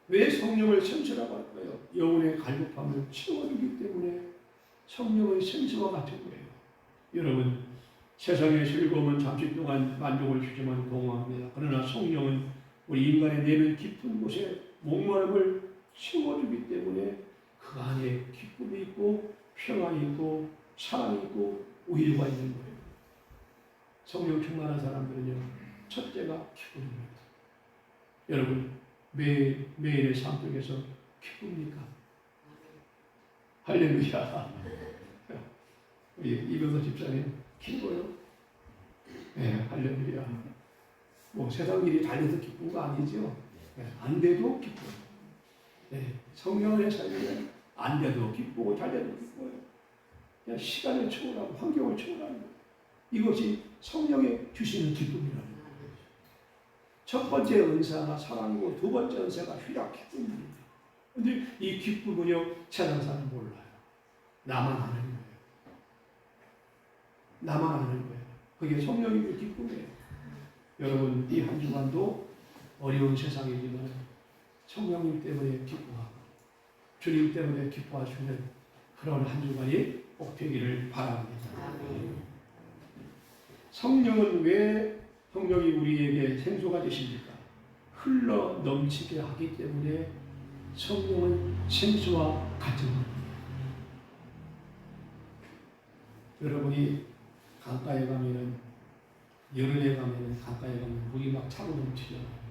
왜 성령을 생수라고 할까요? 영혼의 갈급함을 채워주기 때문에 성령의 생수와 같은 거예요. 여러분, 세상의 즐거움은 잠시 동안 만족을 주지만 공허합니다. 그러나 성령은 우리 인간의 내면 깊은 곳에 목마름을 채워주기 때문에 그 안에 기쁨이 있고 평안이 있고 사랑이 있고 우유가 있는 거예요. 성령 충만한 사람들은요, 첫째가 기쁨입니다. 여러분, 매일의 삶 속에서 기쁩니까? 할렐루야. 우리 이병서 집사님 기뻐요? 네, 할렐루야. 뭐 세상 일이 달려서 기쁜 거 아니죠? 네, 안 돼도 기뻐요. 네, 성령의 삶에 안 돼도 기쁘고 잘 돼도 기뻐요. 그냥 시간을 초월하고 환경을 초월하는 거예요. 이것이 성령의 주시는 기쁨이라는 거예요. 첫 번째 은사가 사랑이고 두 번째 은사가 휘락 기쁨입니다. 그런데 이 기쁨은요, 세상 사람 몰라요. 나만 아는 거예요. 나만 아는 거예요. 그게 성령의 기쁨이에요. 여러분, 이 한 주간도 어려운 세상이지만 성령님 때문에 기뻐하고 주님 때문에 기뻐하시는 그런 한 주간이 꼭 되기를 바랍니다. 성령은 왜 성령이 우리에게 생수가 되십니까? 흘러 넘치게 하기 때문에 성령은 생수와 같은 겁니다. 여러분이 강가에 가면은 여름에 가면 강가에 가면 물이 막 차고 넘치잖아요.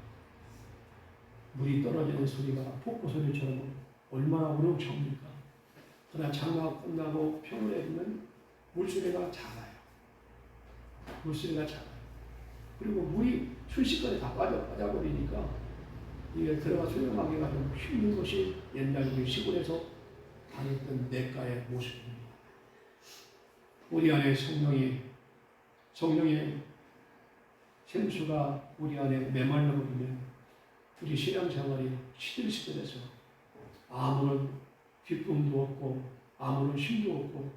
물이 떨어지는 소리가 폭포 소리처럼 얼마나 우렁찹니까? 그러나 장마가 끝나고 평일에 있는 물소리가 작아요. 물소리가 작아요. 그리고 물이 순식간에 다 빠져버리니까 이게 들어가 수영하기가 좀 힘든 것이 옛날 우리 시골에서 다녔던 냇가의 모습입니다. 우리 안에 성령의 생수가 우리 안에 메말라 버리면 우리 신앙생활이 시들시들해서 아무런 기쁨도 없고 아무런 힘도 없고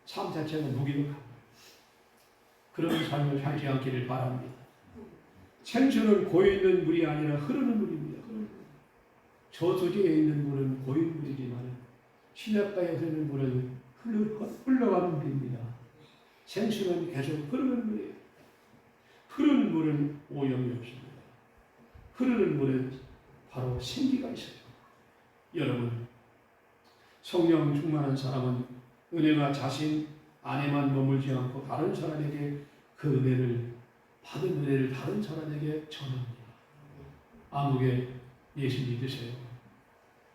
삶 자체가 무기력합니다. 그런 삶을 살지 않기를 바랍니다. 생수는 고여있는 물이 아니라 흐르는 물입니다. 저수지에 있는 물은 고인 물이지만 시냇가에 흐르는 물은 흘러가는 물입니다. 생수는 계속 흐르는 물이에요. 흐르는 물은 오염이 없습니다. 흐르는 물은 바로 생기가 있어요. 여러분, 성령 충만한 사람은 은혜가 자신 안에만 머물지 않고 다른 사람에게 그 은혜를 받은 은혜를 다른 사람에게 전합니다. 아무개 예수 믿으세요.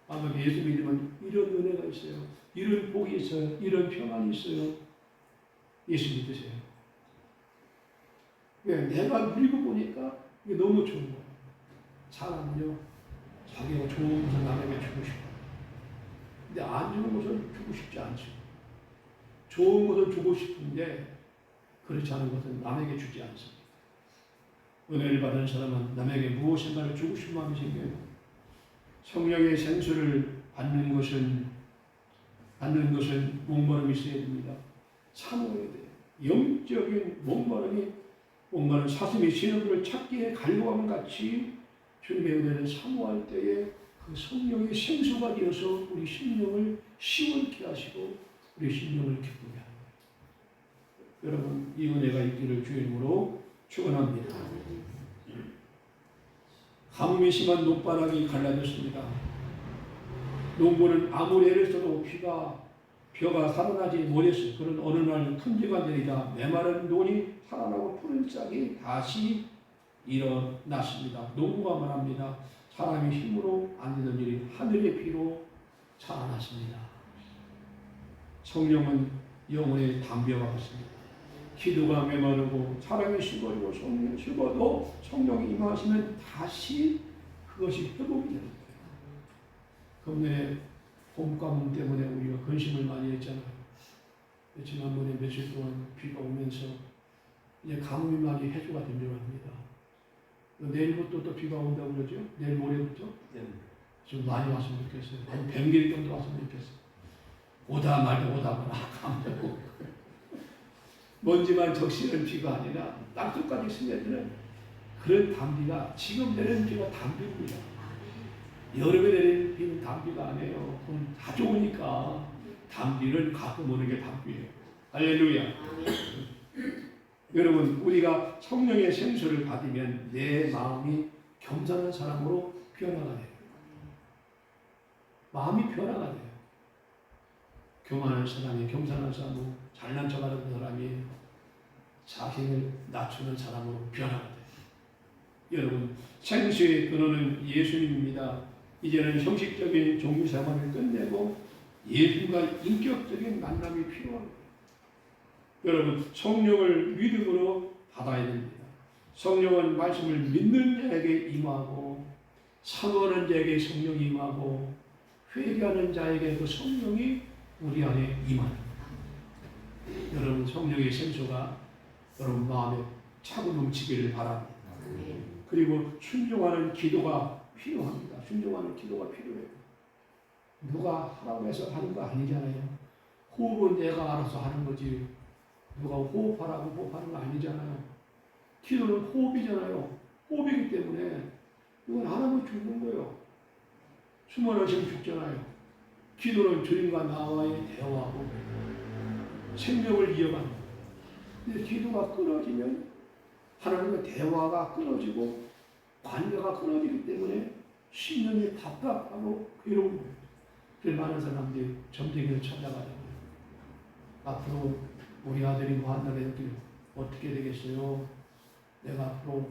아무개 예수 믿으면 이런 은혜가 있어요. 이런 복이 있어요. 이런 평안이 있어요. 예수 믿으세요. 왜? 내가 누리고 보니까 이게 너무 좋은 거예요. 사람은요, 자기가 좋은 것을 남에게 주고 싶어요. 근데 안 좋은 것을 주고 싶지 않죠. 좋은 것을 주고 싶은데 그렇지 않은 것은 남에게 주지 않습니다. 은혜를 받은 사람은 남에게 무엇인가를 주고 싶은 마음이 생겨요. 성령의 생수를 받는 것은 목마름이 있어야 됩니다. 참아야 돼요. 영적인 목마름은 사슴이 진흙을 찾기에 갈구함 같이 주님의 은혜를 사모할 때에 그 성령의 생수가 되어서 우리 심령을 시원케 하시고 우리 심령을 기쁘게 합니다. 여러분, 이 은혜가 있기를 주의 이름으로 축원합니다. 가뭄이 심한 논바닥이 갈라졌습니다. 농부는 아무리 애를 써도 벼가 살아나지 못했어요. 그런 어느 날 큰 비가 내리자 메마른 논이 살아나고 푸른 싹이 다시 일어났습니다. 농부가 말합니다. 사람이 힘으로 안 되는 일이 하늘의 비로 살아났습니다. 성령은 영혼의 담벼와 같습니다. 기도가 메마르고 사랑이 식어지고 성령이 식어도 성령이 임하시면 다시 그것이 회복이 되는 거예요. 금년에 봄 가뭄 때문에 우리가 근심을 많이 했잖아요. 지난번에 며칠 동안 비가 오면서 이제 가뭄이 많이 해소가 된 줄 압니다. 내일부터 또 비가 온다고 그러죠? 내일 모레부터? 네. 좀 많이 왔으면 좋겠어요. 한 100mm 정도 왔으면 좋겠어요. 오다 말고 감자고. 먼지만 적시는 비가 아니라 땅속까지 스며드는 그런 단비가 지금 내리는 비가 단비입니다. 여름에 내리는 비는 단비가 아니에요. 그건 다 좋으니까 단비를 가끔 오는 게 단비예요. 할렐루야. 여러분, 우리가 성령의 생수를 받으면 내 마음이 겸손한 사람으로 변화가 돼요. 마음이 변화가 돼요. 교만한 사람이 겸손한 사람으로 잘난 척하는 사람이 자신을 낮추는 사람으로 변화가 돼요. 여러분, 생수의 근원은 예수님입니다. 이제는 형식적인 종교 생활을 끝내고 예수님과 인격적인 만남이 필요합니다. 여러분, 성령을 믿음으로 받아야 됩니다. 성령은 말씀을 믿는 자에게 임하고 사모하는 자에게 성령이 임하고 회개하는 자에게 그 성령이 우리 안에 임합니다. 여러분, 성령의 생수가 여러분 마음에 차고 넘치기를 바랍니다. 그리고 순종하는 기도가 필요합니다. 순종하는 기도가 필요해요. 누가 하라고 해서 하는 거 아니잖아요. 호흡은 내가 알아서 하는 거지. 누가 호흡하라고 호흡하는 거 아니잖아요. 기도는 호흡이잖아요. 호흡이기 때문에 이건 안 하면 죽는 거예요. 숨어는 지금 죽잖아요. 기도는 주님과 나와의 대화하고 생명을 이어갑니다. 근데 기도가 끊어지면 하나님과 대화가 끊어지고 관계가 끊어지기 때문에 심령이 답답하고 괴로운 거예요. 그래서 많은 사람들이 점쟁이를 찾아가잖아요. 앞으로 우리 아들이 뭐 한다고 해도 어떻게 되겠어요? 내가 앞으로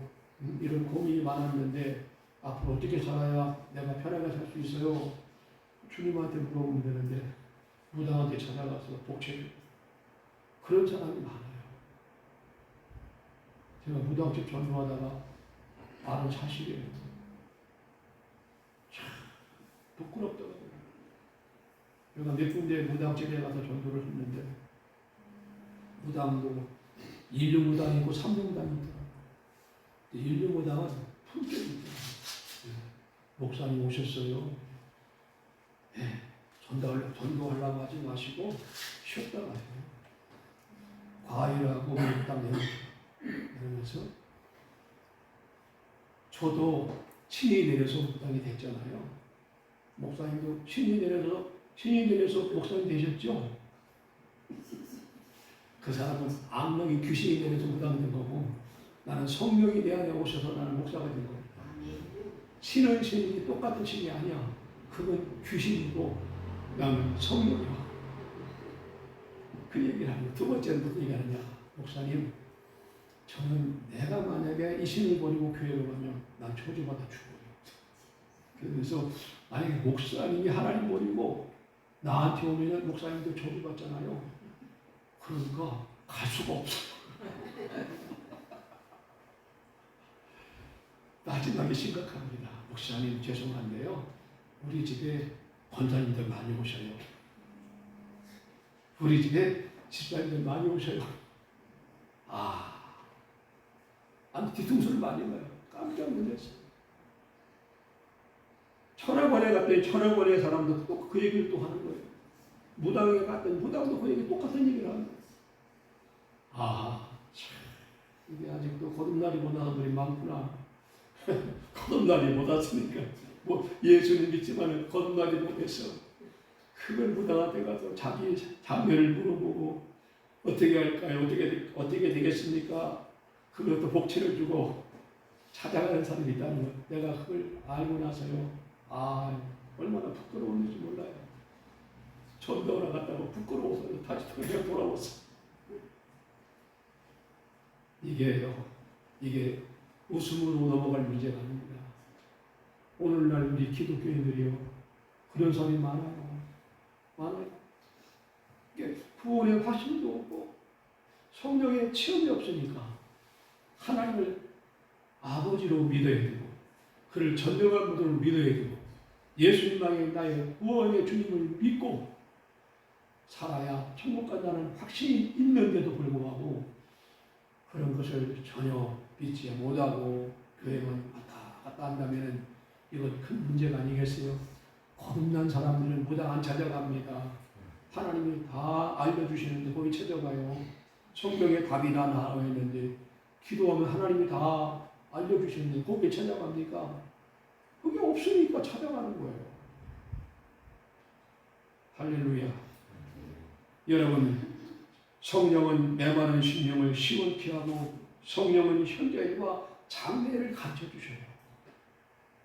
이런 고민이 많았는데 앞으로 어떻게 살아야 내가 편하게 살 수 있어요? 주님한테 물어보면 되는데 무당한테 찾아가서 복채 그런 사람이 많아요. 제가 무당집 전도하다가 아는 사실이에요. 참 부끄럽더라고요. 제가 몇 군데 무당집에 가서 전도를 했는데 무당도 1류 무당이 있고 3류 무당이 있더라고요. 1류 무당은 품격이 있더라고요. 목사님 오셨어요. 네, 전도하려고 하지 마시고 쉬었다 가세요. 과일하고 딱 내면서 저도 신이 내려서 목사님이 됐잖아요. 목사님도 신이 내려서 목사님 되셨죠? 그 사람은 악령이 귀신이 내려서 목사님 된 거고 나는 성령이 내 안에 오셔서 나는 목사가 된 겁니다. 신은 신이 똑같은 신이 아니야. 그건 귀신이고 나는 성령이야. 그 얘기를 하고 두 번째는 무슨 얘기를 하느냐. 목사님 저는 내가 만약에 이 신을 버리고 교회로 가면 난 저주받아 죽어요. 그래서 만약에 목사님이 하나님 버리고 나한테 오면 목사님도 저주받잖아요. 그러니까 갈 수가 없어요. 마지막에 심각합니다. 목사님 죄송한데요. 우리 집에 권사님들 많이 오셔요. 우리 집에 집사님들 많이 오셔요. 아니 뒤통수를 많이 봐요. 깜짝 놀랐어요. 천하관에 갔더니 천하관의 사람도 또 그 얘기를 또 하는 거예요. 무당에 갔더니 무당도 그 얘기 똑같은 얘기를 하는 거예요. 이게 아직도 거듭나리 못한 사람들이 많구나. 거듭나리 못했으니까 뭐 예수님 믿지만은 거듭나리 못했어. 그걸 무당한테 가서 자기 자매를 물어보고 어떻게 할까요? 어떻게 되겠습니까? 그것도 복채를 주고 찾아가는 사람이 있다는 거. 내가 그걸 알고 나서요. 얼마나 부끄러웠는지 몰라요. 전도하러 갔다고 부끄러워서 다시 그냥 돌아왔어. 이게 웃음으로 넘어갈 문제가 아닙니다. 오늘날 우리 기독교인들이요. 그런 사람이 많아요. 이게 구원의 확신도 없고 성령의 체험이 없으니까 하나님을 아버지로 믿어야 되고 그를 전능한 분으로 믿어야 되고 예수님만이 나의 구원의 주님을 믿고 살아야 천국 간다는 확신이 있는데도 불구하고 그런 것을 전혀 믿지 못하고 교회만 왔다 갔다 한다면 이건 큰 문제가 아니겠어요? 거듭난 사람들은 무당 안 찾아갑니다. 하나님이 다 알려주시는데 거기 찾아가요. 성경에 답이 다 나와 있는데 기도하면 하나님이 다 알려주시는데 거기에 찾아갑니까? 그게 없으니까 찾아가는 거예요. 할렐루야. 여러분, 성령은 메마른 심령을 시원케 하고 성령은 현재와 장래를 가르쳐 주셔요.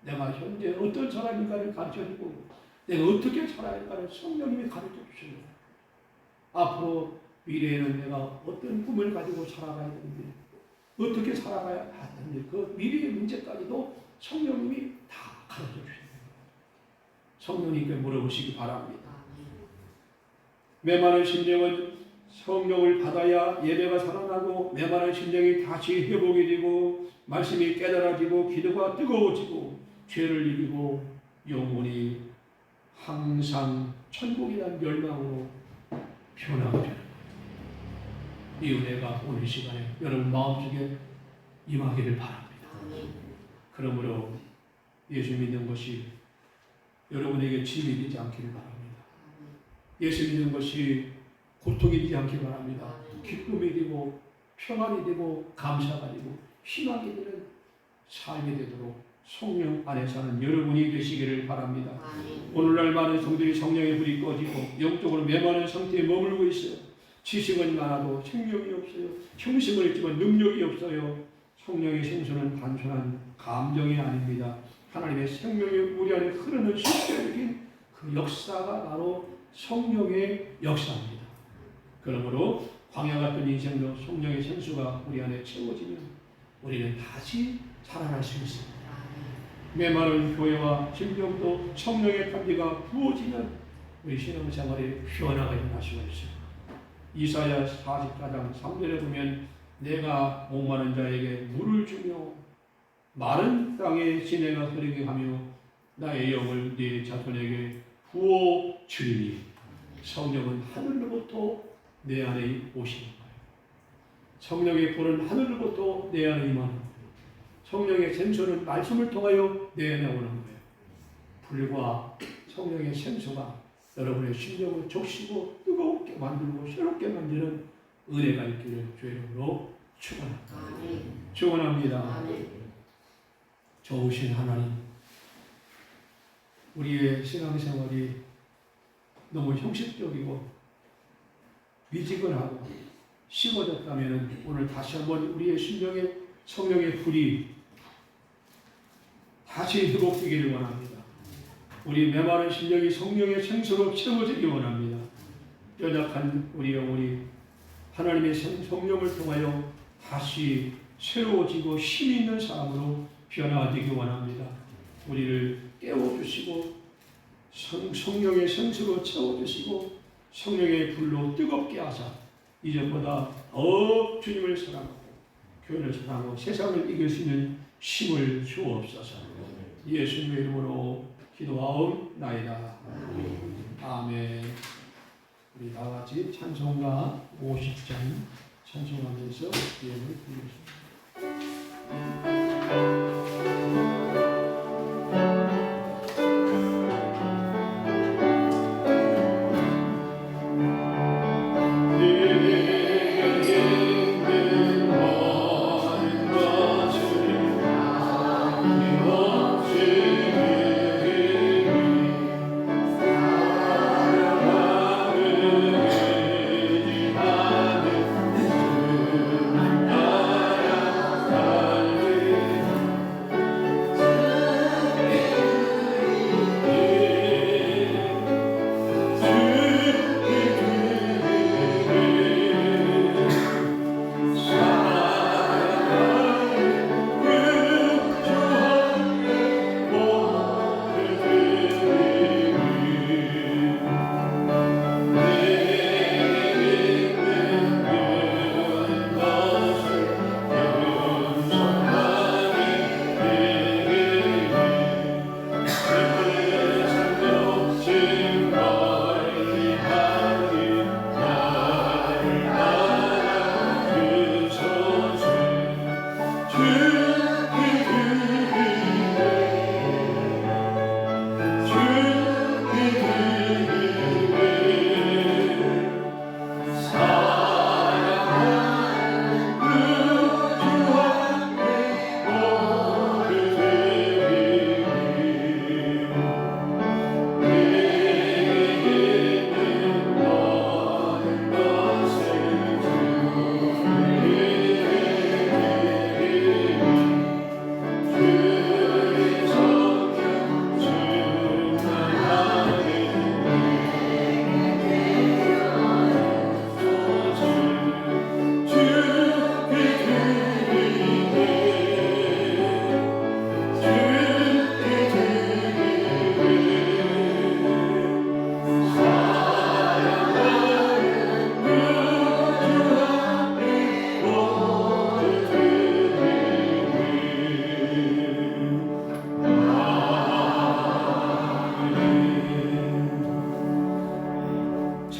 내가 현재 어떤 사람인가를 가르쳐 주고 내가 어떻게 살아야 할까를 성령님이 가르쳐 주셔요. 앞으로 미래에는 내가 어떤 꿈을 가지고 살아가야 되는지 어떻게 살아가야 하는지 그 미래의 문제까지도 성령님이 다 가르쳐 주셔요. 성령님께 물어보시기 바랍니다. 메마른 심령은 성령을 받아야 예배가 살아나고 메마른 심령이 다시 회복이 되고 말씀이 깨달아지고 기도가 뜨거워지고 죄를 이기고 영혼이 항상 천국이라는 열망으로 변하게 되는 거예요. 이 은혜가 오늘 시간에 여러분 마음속에 임하기를 바랍니다. 그러므로 예수 믿는 것이 여러분에게 짐이 되지 않기를 바랍니다. 예수 믿는 것이 고통이 되지 않기를 바랍니다. 기쁨이 되고 평안이 되고 감사가 되고 희망이 되는 삶이 되도록 성령 안에 사는 여러분이 되시기를 바랍니다. 오늘날 많은 성들이 성령의 불이 꺼지고 영적으로 메마른 상태에 머물고 있어요. 지식은 많아도 생명이 없어요. 형식은 있지만 능력이 없어요. 성령의 생수는 단순한 감정이 아닙니다. 하나님의 생명이 우리 안에 흐르는 실제적인 그 역사가 바로 성령의 역사입니다. 그러므로 광야 같은 인생도 성령의 생수가 우리 안에 채워지면 우리는 다시 살아날 수 있습니다. 메마른 교회와 심령도 성령의 탄기가 부어지면 우리 신앙생활에 변화가 일어날 수가 있습니다. 이사야 44장 3절에 보면 내가 목마른 자에게 물을 주며 마른 땅에 시내가 흐르게 하며 나의 영을 네 자손에게 부어 주리니 성령은 하늘로부터 내 안에 오시는 거예요. 성령의 불은 하늘로부터 내 안에 임하는 거예요. 성령의 생수는 말씀을 통하여 내 안에 오는 거예요. 불과 성령의 생수가 여러분의 심령을 적시고 뜨겁게 만들고 새롭게 만드는 은혜가 있기를 주의 이름으로 축원합니다. 축원합니다. 좋으신 하나님, 우리의 신앙생활이 너무 형식적이고 미지근하고 식어졌다면 오늘 다시 한번 우리의 심령에 성령의 불이 다시 회복되기를 원합니다. 우리 메마른 심령이 성령의 생수로 채워지기 원합니다. 연약한 우리 영혼이 하나님의 성령을 통하여 다시 새로워지고 힘 있는 사람으로 변화되기 원합니다. 우리를 깨워주시고 성령의 생수로 채워주시고 성령의 불로 뜨겁게 하사 이전보다 더 주님을 사랑하고 교회를 사랑하고 세상을 이길 수 있는 힘을 주옵소서. 예수님의 이름으로 기도하옵나이다. 아멘. 우리 다 같이 찬송가 50장 찬송하면서 예물을 드리겠습니다.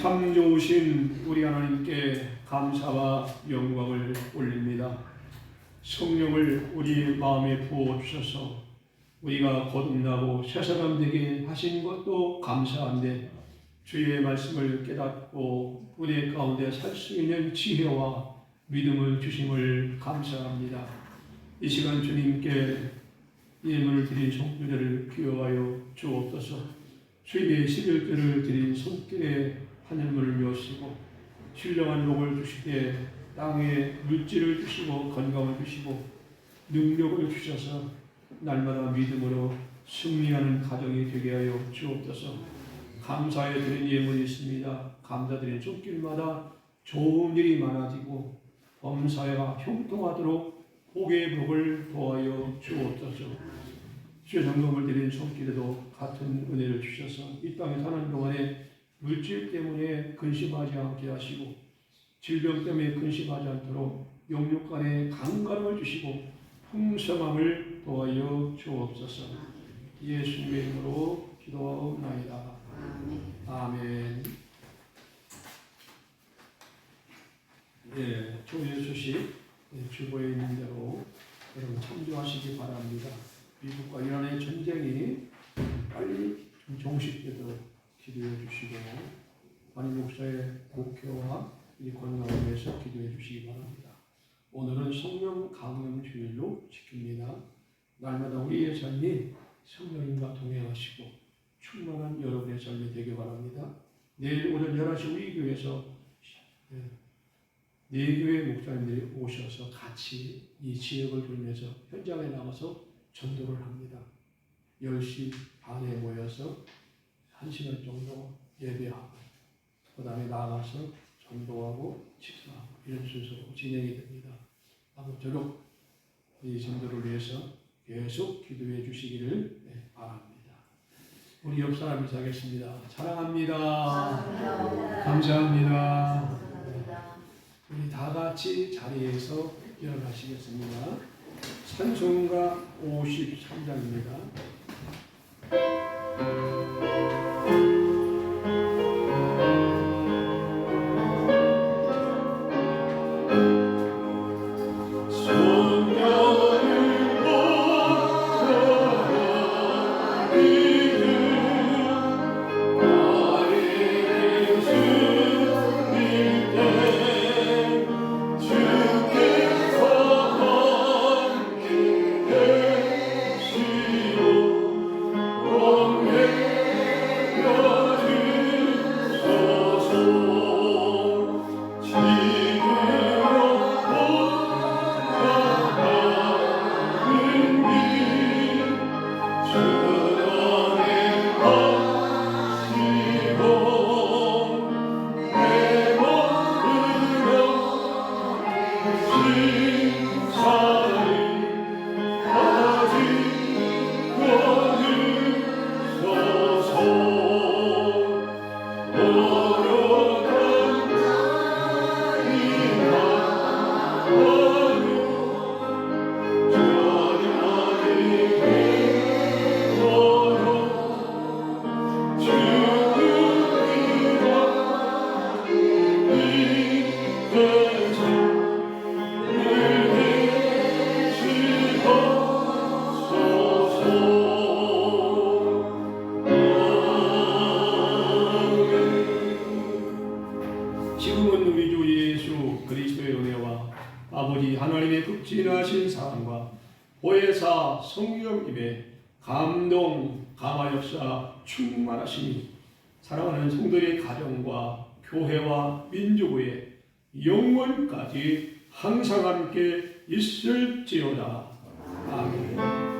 참 좋으신 우리 하나님께 감사와 영광을 올립니다. 성령을 우리 마음에 부어 주셔서 우리가 거듭나고 새 사람 되게 하신 것도 감사한데 주의 말씀을 깨닫고 은혜 가운데 살 수 있는 지혜와 믿음을 주심을 감사합니다. 이 시간 주님께 예물을 드린 성도들을 기여하여 주옵소서. 주님의 11조를 드린 손길에 하늘문을 여시고 신령한 복을 주시되 땅에 물질을 주시고 건강을 주시고 능력을 주셔서 날마다 믿음으로 승리하는 가정이 되게 하여 주옵소서. 감사해 드린 예물이 있습니다. 감사드린 손길마다 좋은 일이 많아지고 범사회가 형통하도록 복의 복을 더하여 주옵소서. 주의 정금을 드린 손길에도 같은 은혜를 주셔서 이 땅에 사는 동안에 물질 때문에 근심하지 않게 하시고 질병 때문에 근심하지 않도록 영육 간에 강건함을 주시고 풍성함을 더하여 주옵소서. 예수님의 이름으로 기도하옵나이다. 아멘. 예, 주의 소식 주보에 있는 대로 여러분 참조하시기 바랍니다. 미국과 이란의 전쟁이 빨리 좀 종식되도록 기도해 주시고 관임 목사의 목회와 이 건강을 위해서 기도해 주시기 바랍니다. 오늘은 성령 강림 주일로 지킵니다. 날마다 우리의 삶이 성령님과 동행하시고 충만한 여러분의 삶이 되길 바랍니다. 내일 오전 11시 우리 교회에서 네 교회 목사님들이 오셔서 같이 이 지역을 돌면서 현장에 나가서 전도를 합니다. 10시 반에 모여서 1시간 정도 예배하고 그 다음에 나가서 전도하고 식사하고 이런 순서로 진행이 됩니다. 아무쪼록 이 전도를 위해서 계속 기도해 주시기를 바랍니다. 우리 옆 사람 인사하겠습니다. 사랑합니다. 감사합니다. 우리 다 같이 자리에서 일어나시겠습니다. 찬송가 53장입니다. 지금은 우리 주 예수 그리스도의 은혜와 아버지 하나님의 극진하신 사랑과 보혜사 성령님의 감동 감화 역사 충만하시니 사랑하는 성도의 가정과 교회와 민족의 영원까지 항상 함께 있을지어다. 아멘.